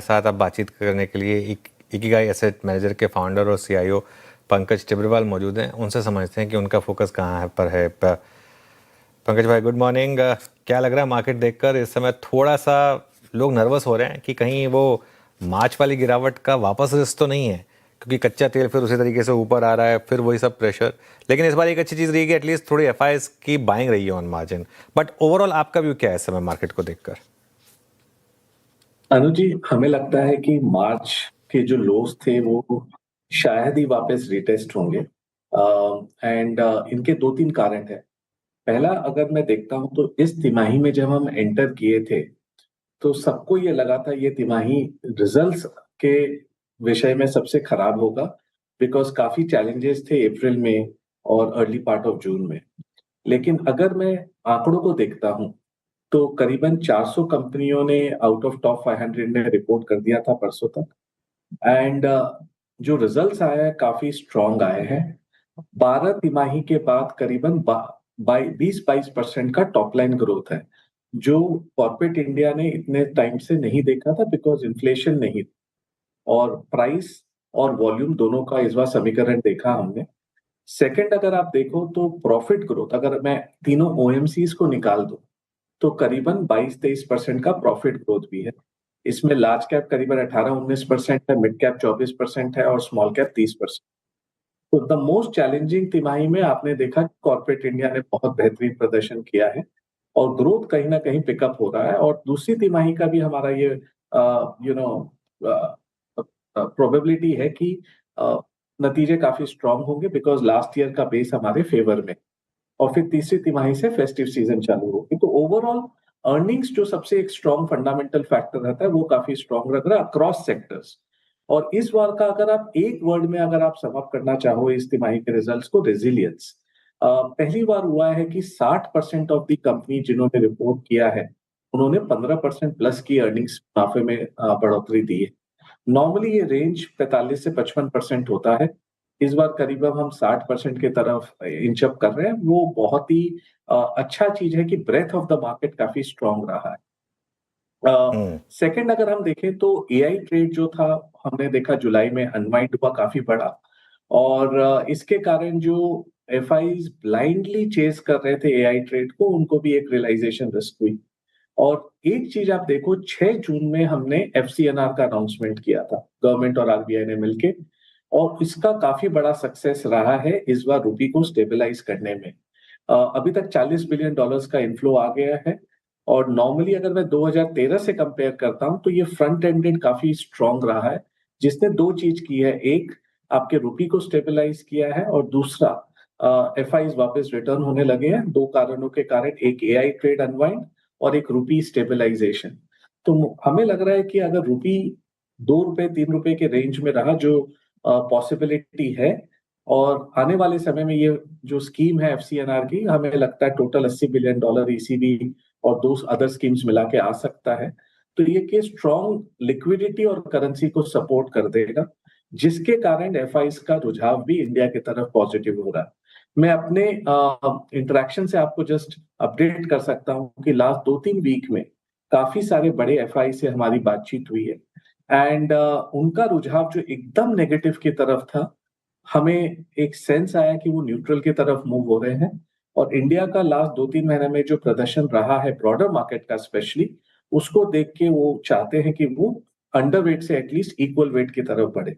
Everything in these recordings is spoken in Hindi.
साथ अब बातचीत करने के लिए इकिगाई एसेट मैनेजर के फाउंडर और सीईओ पंकज टिब्रेवाल मौजूद हैं। उनसे समझते हैं कि उनका फोकस कहाँ पर है। पंकज भाई, गुड मॉर्निंग। क्या लग रहा है मार्केट देखकर इस समय? थोड़ा सा लोग नर्वस हो रहे हैं कि कहीं वो मार्च वाली गिरावट का वापस रिस्क तो नहीं है, क्योंकि कच्चा तेल फिर उसी तरीके से ऊपर आ रहा है, फिर वही सब प्रेशर। लेकिन इस बार एक अच्छी चीज़ रही है कि एटलीस्ट थोड़ी एफआईएस की बाइंग रही है ऑन मार्जिन। बट ओवरऑल आपका व्यू क्या है इस समय मार्केट को देखकर? अनुज जी, हमें लगता है कि मार्च के जो लोस थे वो शायद ही वापस रिटेस्ट होंगे। एंड इनके दो तीन कारण है। पहला, अगर मैं देखता हूं तो इस तिमाही में जब हम एंटर किए थे तो सबको ये लगा था ये तिमाही रिजल्ट्स के विषय में सबसे खराब होगा, बिकॉज काफी चैलेंजेस थे अप्रैल में और अर्ली पार्ट ऑफ जून में। लेकिन अगर मैं आंकड़ों को देखता हूं तो करीबन 400 कंपनियों ने आउट ऑफ टॉप 500 ने रिपोर्ट कर दिया था परसों तक। एंड जो रिजल्ट्स आए हैं काफी स्ट्रांग आए हैं। 12 तिमाही के बाद करीबन 20-22% का टॉप लाइन ग्रोथ है, जो कॉर्पोरेट इंडिया ने इतने टाइम से नहीं देखा था, बिकॉज इन्फ्लेशन नहीं और प्राइस और वॉल्यूम दोनों का इस बार समीकरण देखा हमने। सेकंड, अगर आप देखो तो प्रॉफिट ग्रोथ, अगर मैं तीनों ओएमसीज को निकाल दूं तो करीबन 22-23% का प्रॉफिट ग्रोथ भी है। इसमें लार्ज कैप करीबन 18-19% है, मिड कैप 24% है और स्मॉल कैप 30%। तो द मोस्ट चैलेंजिंग तिमाही में आपने देखा कि कॉर्पोरेट इंडिया ने बहुत बेहतरीन प्रदर्शन किया है और ग्रोथ कहीं ना कहीं पिकअप हो रहा है। और दूसरी तिमाही का भी हमारा ये प्रोबेबिलिटी है कि नतीजे काफी स्ट्रांग होंगे, बिकॉज लास्ट ईयर का बेस हमारे फेवर में। और फिर तीसरी तिमाही से फेस्टिव सीजन चालू होगी। तो ओवरऑल अर्निंग्स जो सबसे एक स्ट्रॉन्ग फंडामेंटल फैक्टर रहता है वो काफी स्ट्रॉन्ग लग रहा है अक्रॉस सेक्टर्स। और इस बार का अगर आप एक वर्ड में अगर आप सम अप करना चाहो इस तिमाही के रिजल्ट्स को, रेजिलियंस। पहली बार हुआ है कि 60% ऑफ द कंपनी जिन्होंने रिपोर्ट किया है उन्होंने 15% प्लस की अर्निंग्स मुनाफे में बढ़ोतरी दी है। नॉर्मली ये रेंज 45 से 55% होता है। इस बार करीब हम 60% की तरफ इंच अप कर रहे हैं। वो बहुत ही अच्छा चीज है कि ब्रेथ ऑफ द मार्केट काफी स्ट्रांग रहा है। सेकंड, अगर हम देखें तो एआई ट्रेड जो था हमने देखा जुलाई में अनवाइंड हुआ काफी बड़ा। और इसके कारण जो एफआईज ब्लाइंडली चेस कर रहे थे एआई ट्रेड को, उनको भी एक रियलाइजेशन रिस्क हुई। और एक चीज आप देखो, 6 जून में हमने एफसीएनआर का अनाउंसमेंट किया था गवर्नमेंट और आरबीआई ने मिलके, और इसका काफी बड़ा सक्सेस रहा है इस बार रुपी को स्टेबलाइज करने में। अभी तक $40 बिलियन का इनफ्लो आ गया है। और नॉर्मली अगर मैं 2013 से कंपेयर करता हूं तो ये फ्रंट एंडेड काफी स्ट्रांग रहा है, जिसने दो चीज की है। एक, आपके रुपी को स्टेबलाइज किया है और दूसरा, एफआईज वापस रिटर्न होने लगे हैं। दो कारणों के कारण, एक एआई ट्रेड अनवाइंड और एक रुपी स्टेबलाइजेशन। तो हमें लग रहा है कि अगर रुपी ₹2 ₹3 के रेंज में रहा, जो पॉसिबिलिटी है, और आने वाले समय में ये जो स्कीम है एफसीएनआर की, हमें लगता है टोटल $80 बिलियन ईसीबी और दो अदर स्कीम्स मिला के आ सकता है। तो ये कि स्ट्रॉन्ग लिक्विडिटी और करेंसी को सपोर्ट कर देगा, जिसके कारण एफआईज का रुझाव भी इंडिया की तरफ पॉजिटिव हो रहा है। मैं अपने इंटरेक्शन से आपको जस्ट अपडेट कर सकता हूं कि लास्ट 2-3 वीक में काफी सारे बड़े एफआई से हमारी बातचीत हुई है। एंड उनका रुझाव जो एकदम नेगेटिव की तरफ था, हमें एक सेंस आया कि वो न्यूट्रल की तरफ मूव हो रहे हैं। और इंडिया का लास्ट 2-3 महीने में जो प्रदर्शन रहा है ब्रॉडर मार्केट का स्पेशली, उसको देख के वो चाहते हैं कि वो अंडर वेट से एटलीस्ट इक्वल वेट की तरफ बढ़े।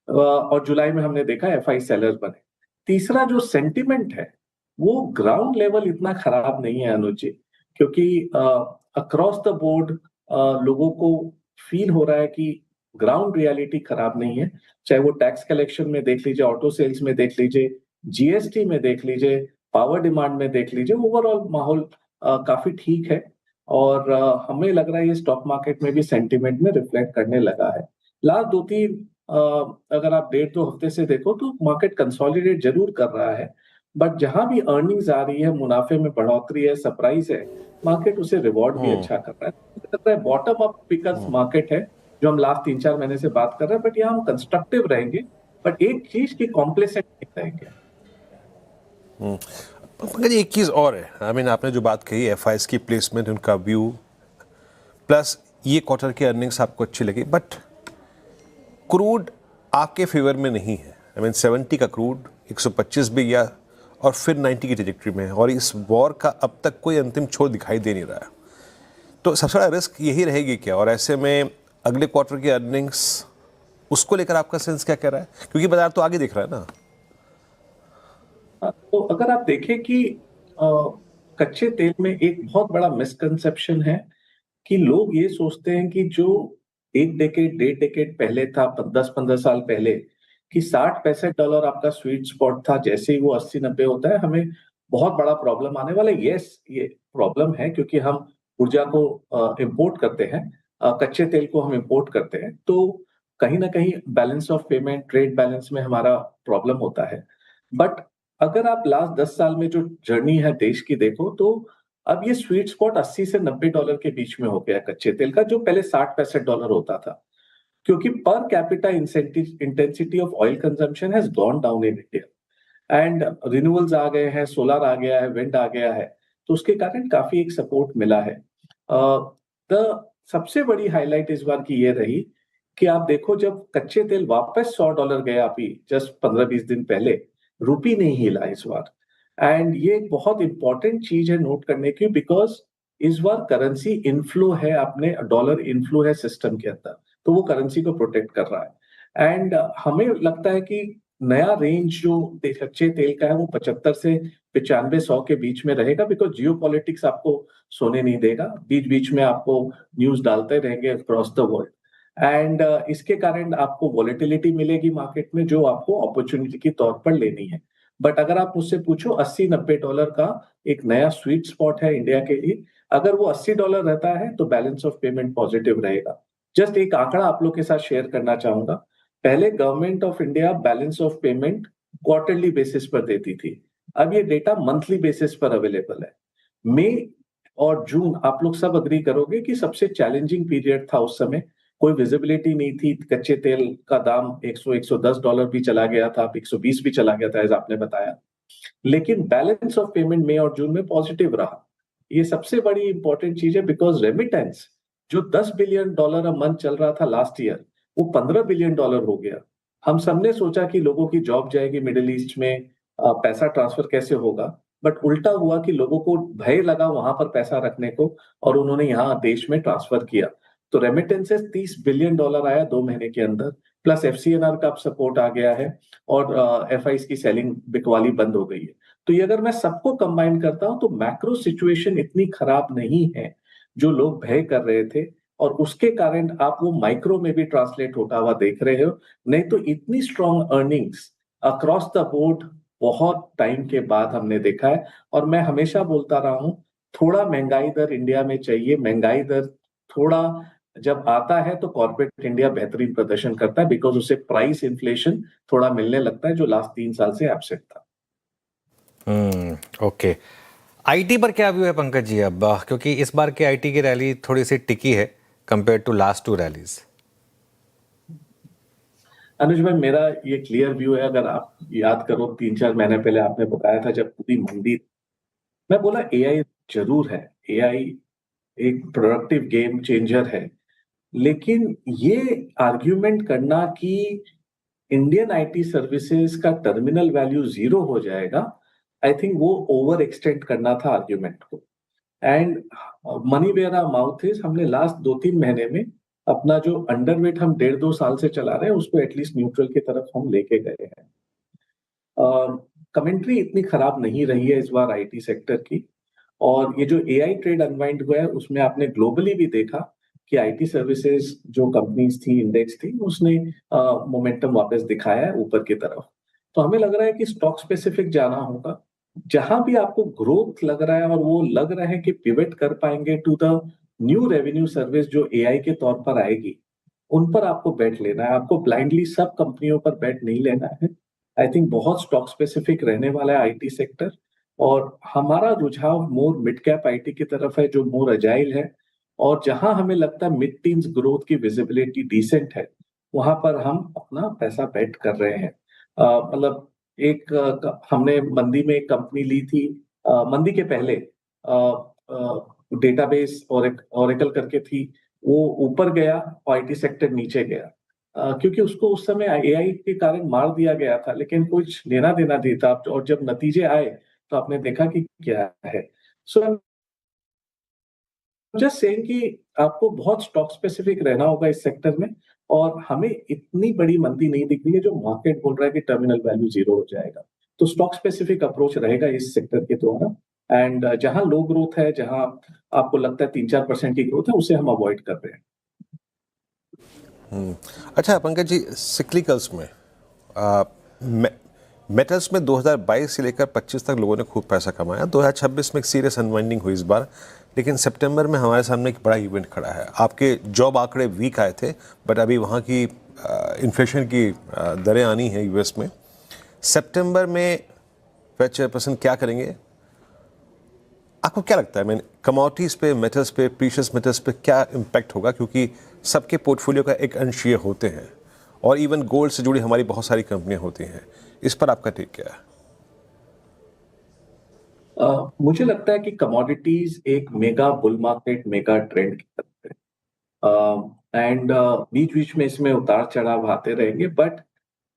और जुलाई में हमने देखा एफआई सेलर बने। तीसरा जो सेंटिमेंट है वो ग्राउंड लेवल इतना खराब नहीं है अनुज जी, क्योंकि अक्रॉस द बोर्ड लोगों को फील हो रहा है कि ग्राउंड रियलिटी खराब नहीं है। चाहे वो टैक्स कलेक्शन में देख लीजिए, ऑटो सेल्स में देख लीजिए, जीएसटी में देख लीजिए, पावर डिमांड में देख लीजिए, ओवरऑल माहौल काफी ठीक है। और हमें लग रहा है ये स्टॉक मार्केट में भी सेंटिमेंट में रिफ्लेक्ट करने लगा है। लास्ट 2-3 अगर आप 1.5-2 हफ्ते से देखो तो मार्केट कंसोलिडेट जरूर कर रहा है, बट जहां भी अर्निंग्स आ रही है, मुनाफे में बढ़ोतरी है, सरप्राइज है, मार्केट उसे रिवॉर्ड भी अच्छा कर रहा है। मुझे लगता है बॉटम अप पिकअप मार्केट है जो हम लास्ट 3-4 महीने से बात कर रहे हैं, बट यहाँ हम कंस्ट्रक्टिव रहेंगे, बट एक चीज की कॉम्प्लेसेंट नहीं रहेंगे। पंकज, एक चीज और है, आपने जो बात कही एफआईएस की प्लेसमेंट, उनका व्यू, प्लस ये क्वार्टर की अर्निंग्स आपको अच्छी लगी, बट क्रूड आपके फेवर में नहीं है। आई मीन 70 का क्रूड 125 भी गया और फिर 90 की ट्रेजेक्टरी में है, और इस वॉर का अब तक कोई अंतिम छोर दिखाई दे नहीं रहा है। तो सबसे बड़ा रिस्क यही रहेगी क्या? और ऐसे में अगले क्वार्टर की अर्निंग्स, उसको लेकर आपका सेंस क्या कह रहा है? क्योंकि बाजार तो आगे दिख रहा है ना। तो अगर आप देखें कि अ, कच्चे तेल में एक बहुत बड़ा मिसकंसेप्शन है कि लोग ये सोचते हैं कि जो एक डेकेड 1.5 डेकेड पहले था, 10-15 साल पहले, कि $60-65 आपका स्वीट स्पॉट था, जैसे ही वो 80-90 होता है हमें बहुत बड़ा प्रॉब्लम आने वाला है। यस, ये प्रॉब्लम है क्योंकि हम ऊर्जा को इंपोर्ट करते हैं, कच्चे तेल को हम इंपोर्ट करते हैं, तो कहीं ना कहीं balance of payment, trade balance में हमारा प्रॉब्लम होता है। बट अगर आप लास्ट 10 साल में जो जर्नी है देश की देखो, तो अब ये स्वीट स्पॉट $80 से $90 के बीच में हो गया कच्चे तेल का, जो पहले $60-65 होता था, क्योंकि per capita intensity of oil consumption has gone down in India and renewables आ गए हैं, सोलर आ गया है, विंड आ गया है, तो उसके कारण काफी एक सपोर्ट मिला है। द सबसे बड़ी हाईलाइट इस बार की ये रही कि आप देखो, जब कच्चे तेल वापस $100 गया अभी जस्ट 15-20 दिन पहले, रुपी नहीं हिला इस बार। एंड ये एक बहुत इंपॉर्टेंट चीज है नोट करने की, बिकॉज इस बार करेंसी इनफ्लो है, अपने डॉलर इनफ्लो है सिस्टम के अंदर, तो वो करेंसी को प्रोटेक्ट कर रहा है। एंड हमें लगता है कि नया रेंज जो कच्चे तेल का है वो 75 से 95-100 के बीच में रहेगा, बिकॉज जियो पॉलिटिक्स आपको सोने नहीं देगा, बीच बीच में आपको न्यूज डालते रहेंगे अक्रॉस द वर्ल्ड। एंड इसके कारण आपको वॉलेटिलिटी मिलेगी मार्केट में, जो आपको अपॉर्चुनिटी के तौर पर लेनी है। बट अगर आप मुझसे पूछो, $80-90 का एक नया स्वीट स्पॉट है इंडिया के लिए। अगर वो $80 रहता है तो बैलेंस ऑफ पेमेंट पॉजिटिव रहेगा। जस्ट एक आंकड़ा आप लोग के साथ शेयर करना चाहूंगा। पहले government of India balance of payment quarterly basis पर देती थी, अब ये डेटा मंथली बेसिस पर अवेलेबल है। मई और जून, आप लोग सब अग्री करोगे कि सबसे चैलेंजिंग पीरियड था उस समय, कोई विजिबिलिटी नहीं थी, कच्चे तेल का दाम $100-110 भी चला गया था, 120 भी चला गया था, एज आपने बताया। लेकिन बैलेंस ऑफ पेमेंट मई और जून में पॉजिटिव रहा। ये सबसे बड़ी इंपॉर्टेंट चीज है, बिकॉज रेमिटेंस जो $10 बिलियन अ मंथ चल रहा था लास्ट ईयर, वो $15 बिलियन हो गया। हम सबने सोचा कि लोगों की जॉब जाएगी मिडिल ईस्ट में, पैसा ट्रांसफर कैसे होगा, बट उल्टा हुआ कि लोगों को भय लगा वहां पर पैसा रखने को, और उन्होंने यहाँ देश में ट्रांसफर किया। तो रेमिटेंसेस $30 बिलियन आया 2 महीने के अंदर, प्लस FCNR का सपोर्ट आ गया है, और FIs की सेलिंग बिकवाली बंद हो गई है। तो ये अगर मैं सबको कंबाइन करता हूं तो मैक्रो सिचुएशन इतनी खराब नहीं है जो लोग भय कर रहे थे, और उसके कारण आप वो माइक्रो में भी ट्रांसलेट होता हुआ देख रहे हो। नहीं तो इतनी strong earnings across the board बहुत टाइम के बाद हमने देखा है। और मैं हमेशा बोलता रहा हूं, थोड़ा महंगाई दर इंडिया में चाहिए। महंगाई दर थोड़ा जब आता है तो कॉर्पोरेट इंडिया बेहतरीन प्रदर्शन करता है, बिकॉज उसे प्राइस इन्फ्लेशन थोड़ा मिलने लगता है, जो लास्ट 3 साल से एब्सेंट था। ओके। आईटी पर क्या व्यू है पंकज जी अब, क्योंकि इस बार की आईटी की रैली थोड़ी सी टिकी है कंपेयर टू लास्ट 2 रैलीज। अनुज भाई, मेरा ये क्लियर व्यू है। अगर आप याद करो, 3-4 महीने पहले आपने बताया था जब पूरी मंदी, मैं बोला एआई जरूर है, एआई एक प्रोडक्टिव गेम चेंजर है, लेकिन ये आर्ग्यूमेंट करना कि इंडियन आईटी सर्विसेज का टर्मिनल वैल्यू 0 हो जाएगा, आई थिंक वो ओवर एक्सटेंड करना था आर्ग्यूमेंट को। And money where our mouth is, हमने लास्ट 2-3 महीने में अपना जो अंडरवेट हम 1.5-2 साल से चला रहे हैं, उसको एटलीस्ट न्यूट्रल की तरफ हम लेके गए हैं। कमेंट्री इतनी खराब नहीं रही है इस बार आईटी सेक्टर की। और ये जो एआई ट्रेड अनवाइंड हुआ है, उसमें आपने ग्लोबली भी देखा कि आईटी सर्विसेज जो कंपनीज थी, इंडेक्स थी, उसने मोमेंटम वापस दिखाया है ऊपर की तरफ। तो हमें लग रहा है कि स्टॉक स्पेसिफिक जाना होगा, जहां भी आपको ग्रोथ लग रहा है और वो लग रहा है कि पिवट कर पाएंगे to the new revenue service जो एआई के तौर पर आएगी, उन पर आपको बेट लेना है। आपको ब्लाइंडली सब कंपनियों पर बेट नहीं लेना है। आई थिंक बहुत स्टॉक स्पेसिफिक रहने वाला है आईटी सेक्टर, और हमारा रुझाव मोर मिड कैप आईटी की तरफ है, जो मोर अजाइल है, और जहां हमें लगता है मिड टीन्स ग्रोथ की विजिबिलिटी डिसेंट है, वहां पर हम अपना पैसा बेट कर रहे हैं। मतलब एक हमने मंदी में एक कंपनी ली थी, मंदी के पहले डेटाबेस और ओरेकल करके थी, वो ऊपर गया और आईटी सेक्टर नीचे गया, क्योंकि उसको उस समय एआई के कारण मार दिया गया था, लेकिन कुछ लेना देना नहीं था। और जब नतीजे आए तो आपने देखा कि क्या है। सो जस्ट सेइंग कि आपको बहुत स्टॉक स्पेसिफिक रहना होगा इस सेक्टर में, और हमें इतनी बड़ी मंदी नहीं दिख रही है जो मार्केट बोल रहा है कि टर्मिनल वैल्यू 0 हो जाएगा। तो स्टॉक स्पेसिफिक अप्रोच रहेगा इस सेक्टर के द्वारा, एंड जहां लो ग्रोथ है, जहां आपको लगता है 3-4% की ग्रोथ है, उसे हम अवॉइड कर रहे हैं। अच्छा पंकज जी, सिक्लिकल्स में मेटल्स में 2022 से लेकर 25 तक लोगों ने खूब पैसा कमाया। 2026 में एक सीरियस अनवाइंडिंग हुई इस बार, लेकिन सितंबर में हमारे सामने एक बड़ा इवेंट खड़ा है। आपके जॉब आंकड़े वीक आए थे, बट अभी वहाँ की इन्फ्लेशन की दरें आनी है यूएस में। सितंबर में फेड चेयरपर्सन क्या करेंगे? आपको क्या लगता है, मैंने कमोडिटीज़ पे, मेटल्स पे, प्रीशियस मेटल्स पे क्या इम्पैक्ट होगा? क्योंकि सबके पोर्टफोलियो का एक अंश ये होते हैं, और इवन गोल्ड से जुड़ी हमारी बहुत सारी कंपनियां होती हैं। इस पर आपका टेक क्या है? मुझे लगता है कि कमोडिटीज एक mega bull market, mega trend की तरफ है, एंड बीच बीच में इसमें उतार चढ़ाव आते रहेंगे, बट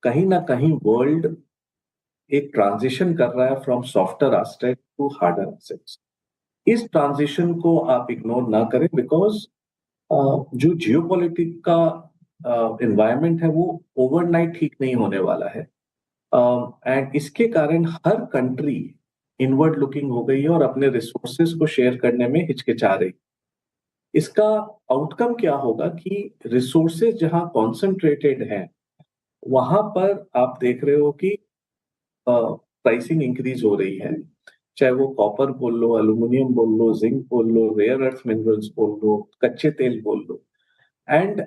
कहीं ना कहीं वर्ल्ड एक ट्रांजिशन कर रहा है from softer asset to harder assets. इस ट्रांजिशन को आप इग्नोर ना करें, बिकॉज जो जियोपॉलिटिक का एनवायरनमेंट है वो ओवरनाइट ठीक नहीं होने वाला है, एंड इसके कारण हर कंट्री इनवर्ड लुकिंग हो गई है और अपने रिसोर्सेज को शेयर करने में हिचकिचा रही। इसका आउटकम क्या होगा कि रिसोर्सेज जहां कॉन्सेंट्रेटेड हैं, वहां पर आप देख रहे हो कि प्राइसिंग इंक्रीज हो रही है, चाहे वो कॉपर बोल लो, एल्यूमिनियम बोल लो, जिंक बोल लो, रेयर अर्थ मिनरल्स बोल लो, कच्चे तेल बोल लो, एंड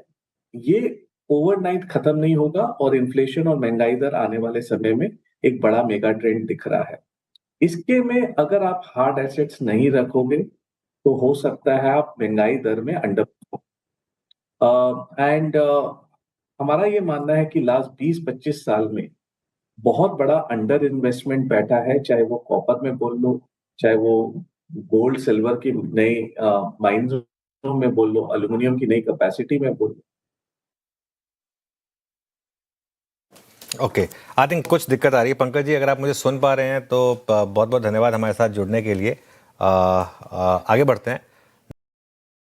ये ओवरनाइट खत्म नहीं होगा, और इन्फ्लेशन और महंगाई दर आने वाले समय में एक बड़ा मेगा ट्रेंड दिख रहा है। इसके में अगर आप हार्ड एसेट्स नहीं रखोगे तो हो सकता है आप महंगाई दर में अंडर, एंड हमारा ये मानना है कि लास्ट 20-25 साल में बहुत बड़ा अंडर इन्वेस्टमेंट बैठा है, चाहे वो कॉपर में बोल लो, चाहे वो गोल्ड सिल्वर की नई माइंस में बोल लो, एल्यूमिनियम की नई कैपेसिटी में बोल लो। ओके, आई थिंक कुछ दिक्कत आ रही है। पंकज जी, अगर आप मुझे सुन पा रहे हैं तो बहुत बहुत धन्यवाद हमारे साथ जुड़ने के लिए। आगे बढ़ते हैं।